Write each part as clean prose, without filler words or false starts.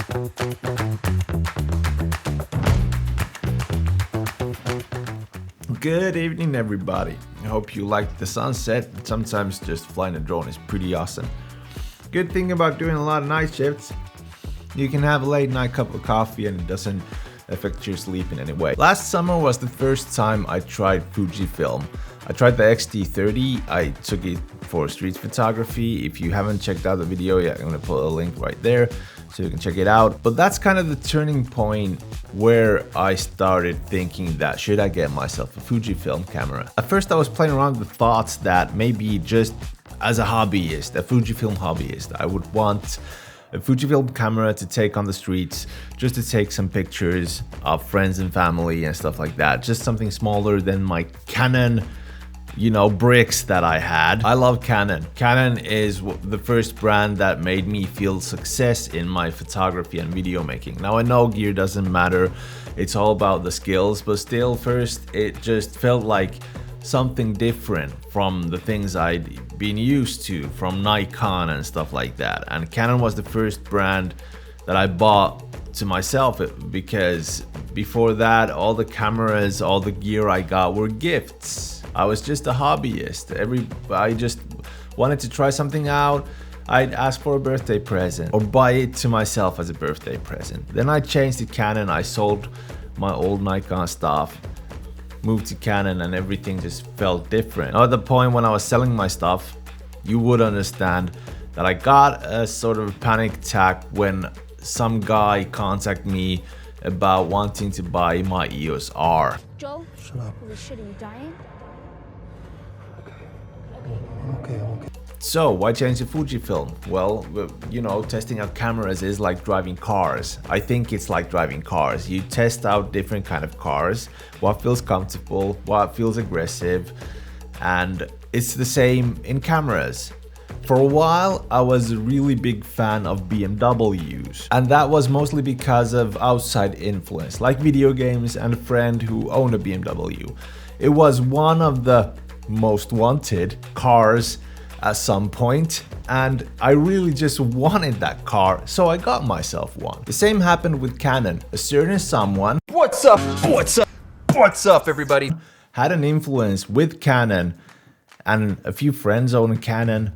Good evening, everybody. I hope you liked the sunset. Sometimes just flying a drone is pretty awesome. Good thing about doing a lot of night shifts, you can have a late night cup of coffee and it doesn't affect your sleep in any way. Last summer was the first time I tried Fujifilm. I tried the X-T30. I took it for street photography. If you haven't checked out the video yet, I'm gonna put a link right there so you can check it out. But that's kind of the turning point where I started thinking that should I get myself a Fujifilm camera. At first I was playing around with thoughts that maybe just as a hobbyist, a Fujifilm hobbyist, I would want a Fujifilm camera to take on the streets, just to take some pictures of friends and family and stuff like that. Just something smaller than my Canon, bricks that I had. I love Canon. Canon is the first brand that made me feel success in my photography and video making. Now I know gear doesn't matter, it's all about the skills, but still first it just felt like something different from the things I'd been used to from Nikon and stuff like that. And Canon was the first brand that I bought to myself, because before that all the cameras, all the gear I got were gifts. I was just a hobbyist. I just wanted to try something out. I'd ask for a birthday present or buy it to myself as a birthday present. Then I changed to Canon. I sold my old Nikon stuff, moved to Canon, and everything just felt different. Now, at the point when I was selling my stuff, you would understand that I got a sort of panic attack when some guy contacted me about wanting to buy my EOS R. Joe? Shut up. Holy shit, are you dying? Okay. So why change to Fujifilm? Well, testing out cameras is like driving cars. I think it's like driving cars. You test out different kind of cars, what feels comfortable, what feels aggressive, and it's the same in cameras. For a while, I was a really big fan of BMWs, and that was mostly because of outside influence, like video games and a friend who owned a BMW. It was one of the most wanted cars at some point, and I really just wanted that car, so I got myself one. The same happened with Canon. A certain someone, What's up, everybody? had an influence with Canon, and a few friends own a Canon,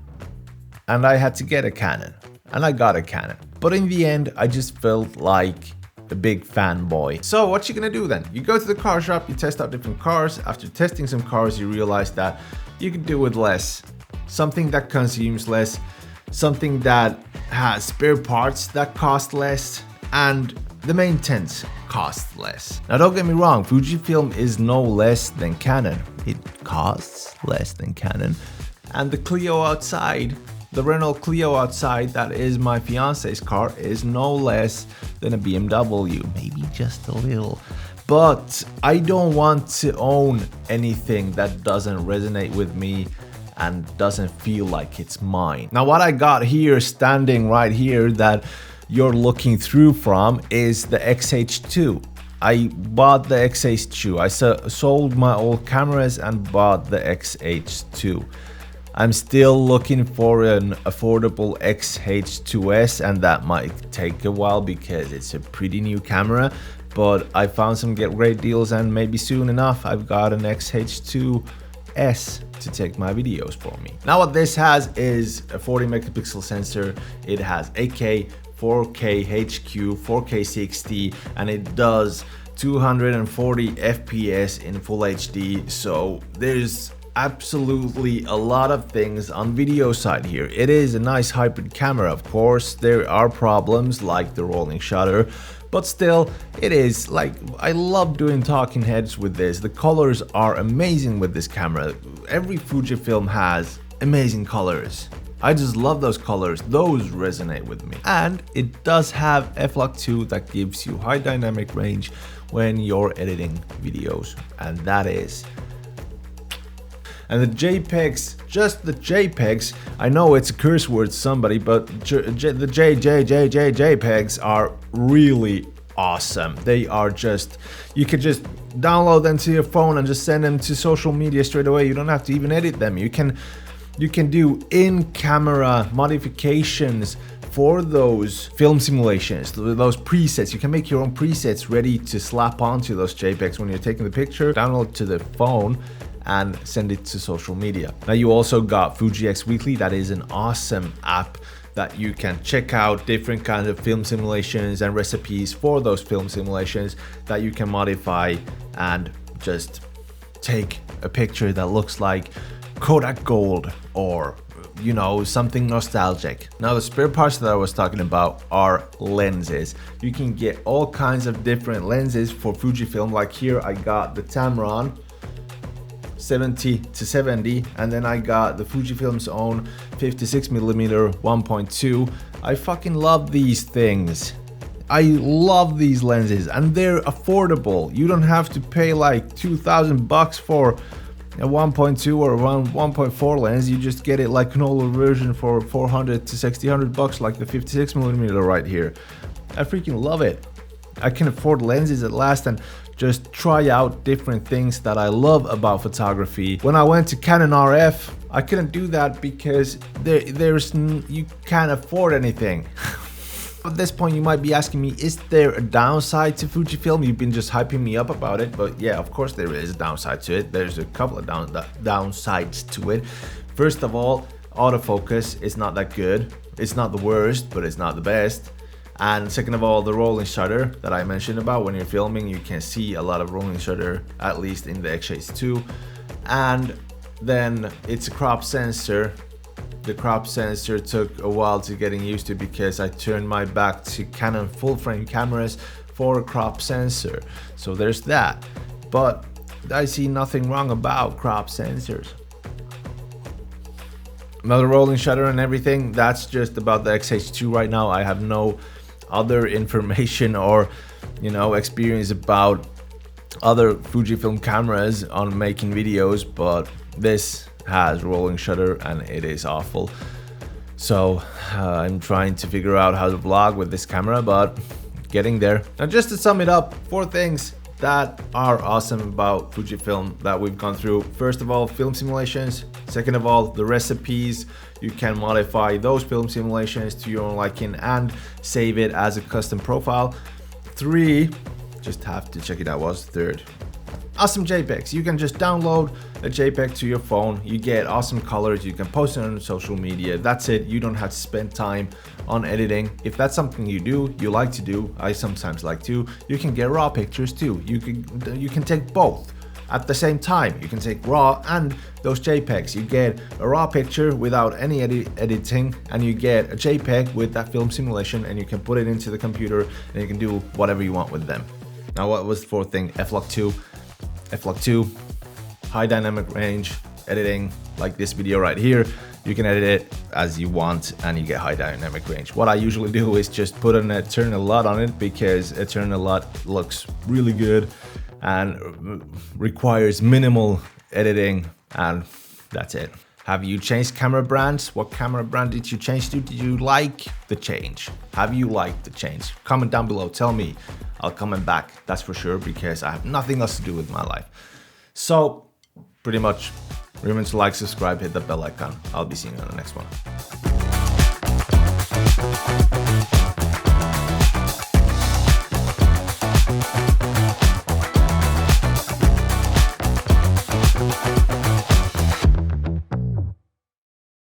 and I had to get a Canon, and I got a Canon. But in the end, I just felt like a big fanboy. So what you gonna do then? You go to the car shop, you test out different cars. After testing some cars, you realize that you can do with less. Something that consumes less, something that has spare parts that cost less, and the maintenance costs less. Now don't get me wrong, Fujifilm is no less than Canon. It costs less than Canon. And the Clio outside, the Renault Clio outside, that is my fiance's car, is no less than a BMW, maybe just a little. But I don't want to own anything that doesn't resonate with me and doesn't feel like it's mine. Now what I got here, standing right here, that you're looking through from, is the XH2. I bought the XH2. I sold my old cameras and bought the XH2. I'm still looking for an affordable XH2S, and that might take a while because it's a pretty new camera, but I found some great deals, and maybe soon enough I've got an XH2S to take my videos for me. Now what this has is a 40 megapixel sensor. It has 8K, 4K HQ, 4K 60, and it does 240 FPS in full HD. So there's absolutely a lot of things on video side here. It is a nice hybrid camera. Of course, there are problems like the rolling shutter, but still, it is like, I love doing talking heads with this. The colors are amazing with this camera. Every Fujifilm has amazing colors. I just love those colors, those resonate with me. And it does have f-log2 that gives you high dynamic range when you're editing videos, and that is. And the JPEGs, just the JPEGs, I know it's a curse word to somebody, but the JPEGs are really awesome. They are just, you could just download them to your phone and just send them to social media straight away. You don't have to even edit them. You can do in-camera modifications, for those film simulations, those presets. You can make your own presets ready to slap onto those JPEGs when you're taking the picture, download to the phone, and send it to social media. Now you also got Fuji X Weekly. That is an awesome app that you can check out different kinds of film simulations and recipes for those film simulations that you can modify and just take a picture that looks like Kodak Gold or, you know, something nostalgic. Now the spare parts that I was talking about are lenses. You can get all kinds of different lenses for Fujifilm. Like here I got the Tamron 70-70, and then I got the Fujifilm's own 56mm 1.2. I fucking love these things. I love these lenses and they're affordable. You don't have to pay like 2,000 bucks for a 1.2 or 1.4 lens. You just get it like an older version for 400 to 600 bucks, like the 56mm right here. I freaking love it. I can afford lenses at last and just try out different things that I love about photography. When I went to Canon RF, I couldn't do that because you can't afford anything. At this point you might be asking me, is there a downside to Fujifilm? You've been just hyping me up about it, but yeah, of course there is a downside to it. There's a couple of downsides to it. First of all, autofocus is not that good. It's not the worst, but it's not the best. And second of all, the rolling shutter that I mentioned about, when you're filming you can see a lot of rolling shutter, at least in the X-H2. And then it's a crop sensor. The crop sensor took a while to getting used to because I turned my back to Canon full frame cameras for a crop sensor. So there's that. But I see nothing wrong about crop sensors. Another rolling shutter and everything, that's just about the X-H2 right now. I have no other information or, you know, experience about other Fujifilm cameras on making videos, but this has rolling shutter and it is awful. So I'm trying to figure out how to vlog with this camera, but getting there. Now just to sum it up, 4 things that are awesome about Fujifilm that we've gone through. First of all, film simulations. Second of all, the recipes. You can modify those film simulations to your own liking and save it as a custom profile. 3, just have to check it out, was third. Awesome JPEGs. You can just download a JPEG to your phone. You get awesome colors. You can post it on social media. That's it. You don't have to spend time on editing. If that's something you like to do, I sometimes like to. You can get raw pictures too. You can take both at the same time. You can take raw and those JPEGs. You get a raw picture without any editing, and you get a JPEG with that film simulation, and you can put it into the computer and you can do whatever you want with them. Now, what was the 4th thing? F-Log2. F-Log2, high dynamic range editing, like this video right here. You can edit it as you want and you get high dynamic range. What I usually do is just put an Eternal LUT on it because Eternal LUT looks really good and requires minimal editing, and that's it. Have you changed camera brands? What camera brand did you change to? Did you like the change? Have you liked the change? Comment down below, tell me. I'll comment back, that's for sure, because I have nothing else to do with my life. So, pretty much, remember to like, subscribe, hit the bell icon. I'll be seeing you on the next one.